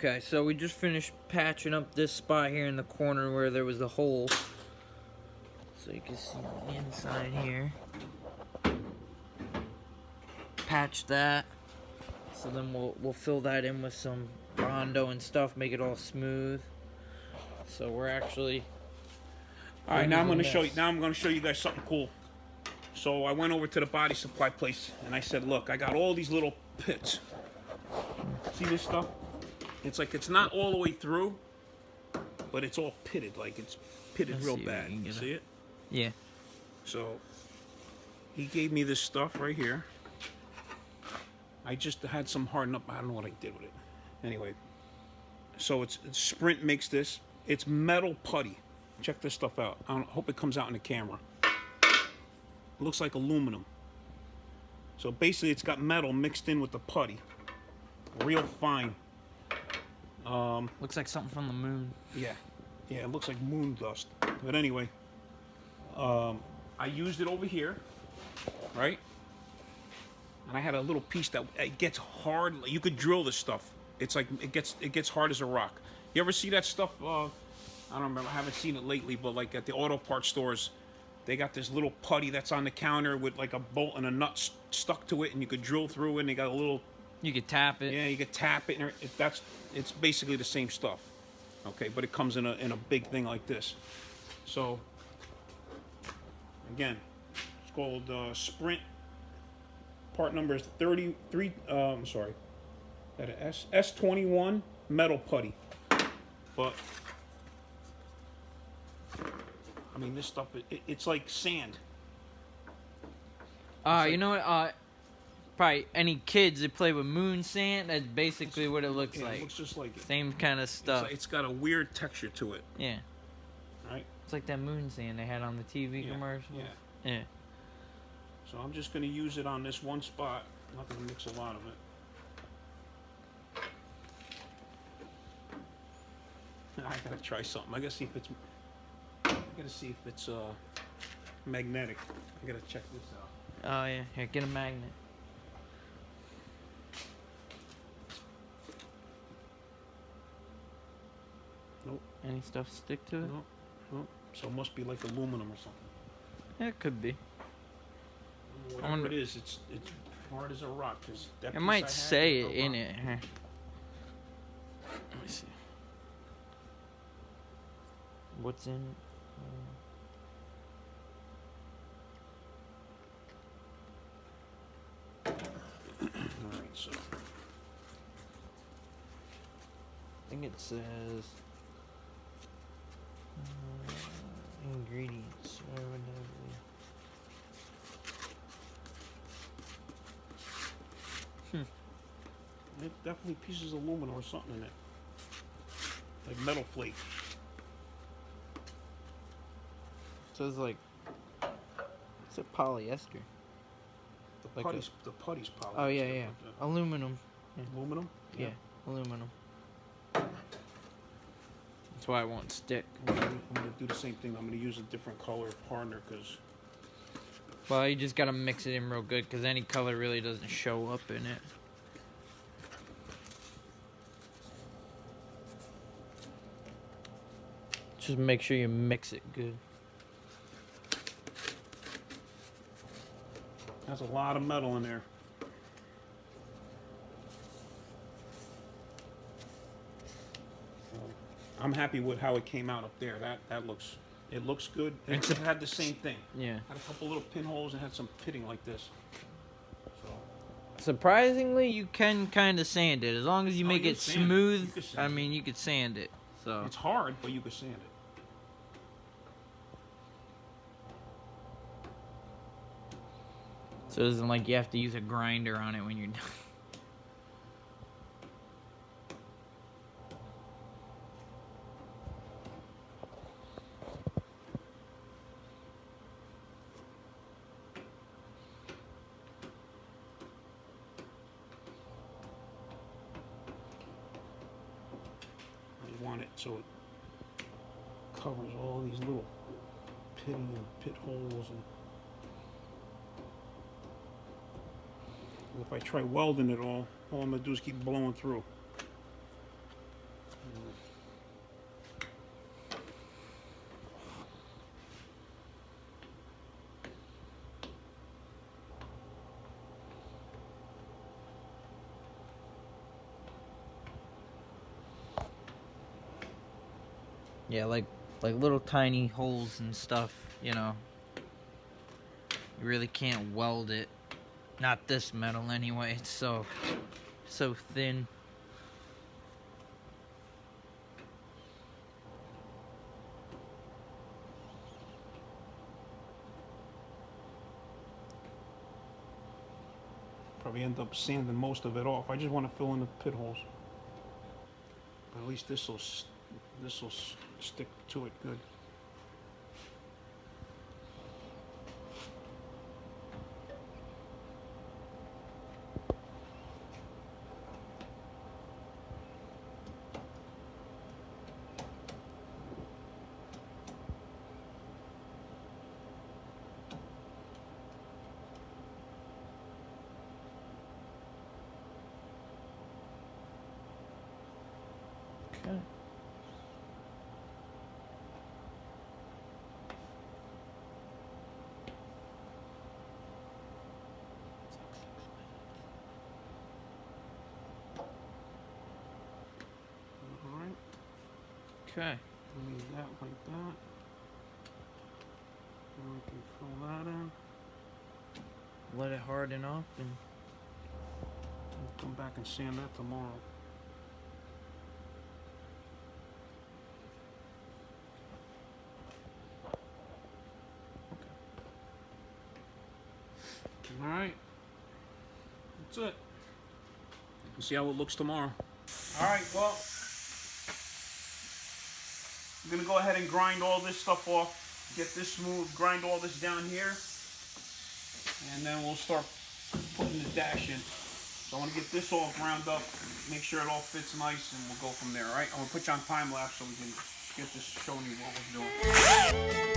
Okay, so we just finished patching up this spot here in the corner where there was the hole. So you can see on the inside here. Patch that. So then we'll fill that in with some Rondo and stuff, make it all smooth. So we're actually. All right, now I'm going to show you. Now I'm going to show you guys something cool. So I went over to the body supply place and I said, "Look, I got all these little pits. See this stuff? It's like it's not all the way through, but it's all pitted. Like it's pitted real bad. You see it? Yeah. So he gave me this stuff right here. I just had some harden up. I don't know what I did with it. Anyway, so it's Sprint makes this. It's metal putty. Check this stuff out. I hope it comes out in the camera. It looks like aluminum. So basically it's got metal mixed in with the putty. Real fine. Looks like something from the moon. Yeah, it looks like moon dust. But anyway, I used it over here, right? And I had a little piece that it gets hard. You could drill this stuff. It's like it gets hard as a rock. You ever see that stuff? I don't remember. I haven't seen it lately, but like at the auto parts stores, they got this little putty that's on the counter with like a bolt and a nut stuck to it, and you could drill through it. And they got a little. You could tap it. Yeah, you could tap it, and it's basically the same stuff. Okay, but it comes in a big thing like this. So again, it's called Sprint. Part number is 33. I'm sorry, that is S21 metal putty. But I mean, this stuff it's like sand. You know what? Probably any kids that play with moon sand, that's basically what it looks like. It looks just like it. Same kind of stuff. It's got a weird texture to it. Yeah. Right? It's like that moon sand they had on the TV commercials. Yeah. So I'm just going to use it on this one spot. I'm not going to mix a lot of it. I got to try something. I got to see if it's magnetic. I got to check this out. Oh yeah. Here, get a magnet. Nope. Any stuff stick to it? Nope. So it must be like aluminum or something. Yeah, it could be. Whatever it is, it's hard as a rock. It might say it in it. Let me see. What's in? Alright, so. I think it says ingredients. Where would that be? It definitely pieces of aluminum or something in it. Like metal flake. It says like, it's a polyester. The putty's polyester. Oh yeah. Aluminum. Yeah. Aluminum? Yeah, aluminum. That's why I won't stick. I'm going to do the same thing. I'm going to use a different color partner because... Well, you just got to mix it in real good because any color really doesn't show up in it. Just make sure you mix it good. Has a lot of metal in there. I'm happy with how it came out up there. It looks good. It had the same thing. Yeah. Had a couple little pinholes and had some pitting like this. So. Surprisingly, you can kind of sand it as long as you make it smooth. I mean, you could sand it. So it's hard, but you can sand it. So it isn't like you have to use a grinder on it when you're done. You want it so it covers all these little pitting and pit holes and if I try welding it all I'm going to do is keep blowing through. Yeah, like little tiny holes and stuff, you know. You really can't weld it. Not this metal anyway, it's so thin. Probably end up sanding most of it off. I just want to fill in the pit holes. But at least this will stick to it good. Okay. Alright. Okay. Leave that like that. And we can fill that in. Let it harden up and We'll come back and sand that tomorrow. Alright. That's it. We'll see how it looks tomorrow. Alright, well, I'm going to go ahead and grind all this stuff off. Get this smooth, grind all this down here. And then we'll start putting the dash in. So I want to get this all ground up, make sure it all fits nice, and we'll go from there, alright? I'm going to put you on time lapse so we can get this showing you what we're doing.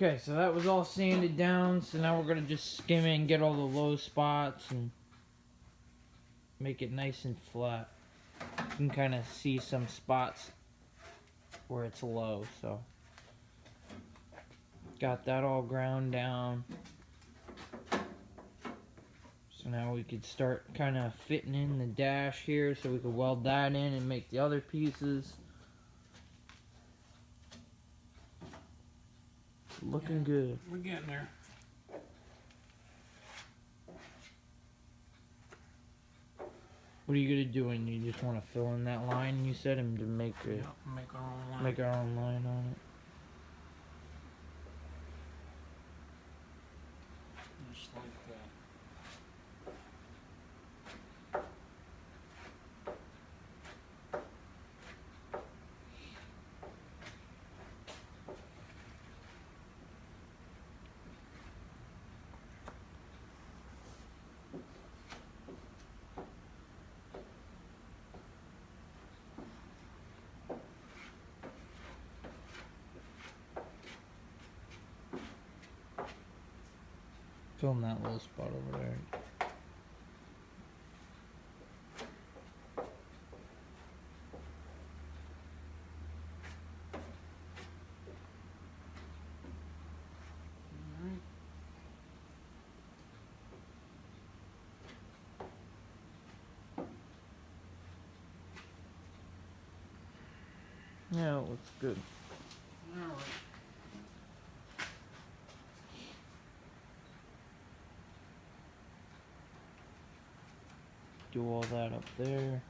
okay, so that was all sanded down, so now we're gonna just skim it and get all the low spots and make it nice and flat. You can kind of see some spots where it's low, so got that all ground down. So now we could start kind of fitting in the dash here so we could weld that in and make the other pieces. Looking good. We're getting there. What are you gonna do? And you just want to fill in that line you said, and to make it, Yeah, make our own line. make our own line on it. Just like that. Fill in that little spot over there. Yeah, it looks good. Alright. do all that up there.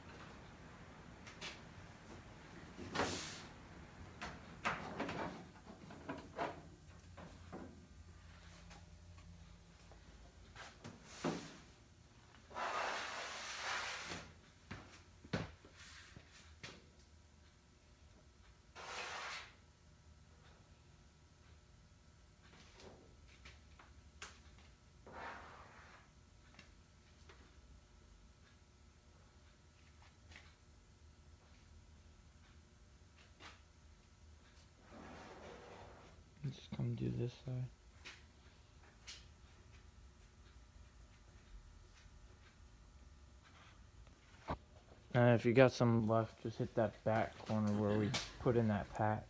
Just come do this side. If you got some left, just hit that back corner where we put in that patch.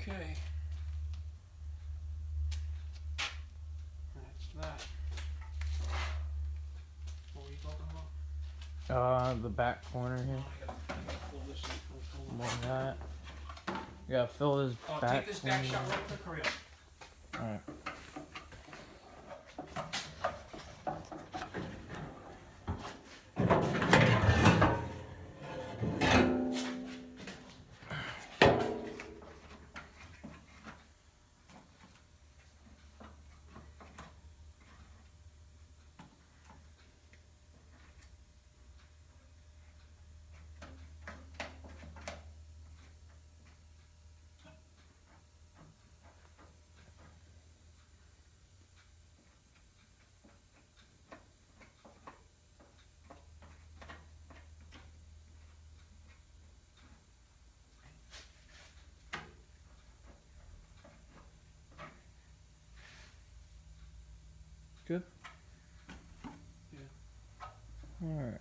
Okay. That's that. What were you talking about? The back corner here. I gotta pull this in. More of that. You gotta fill this back Take this corner. back shot right quick, hurry up. Alright. Good? Yeah. Alright.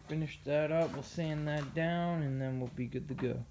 Finish that up, we'll sand that down, and then we'll be good to go.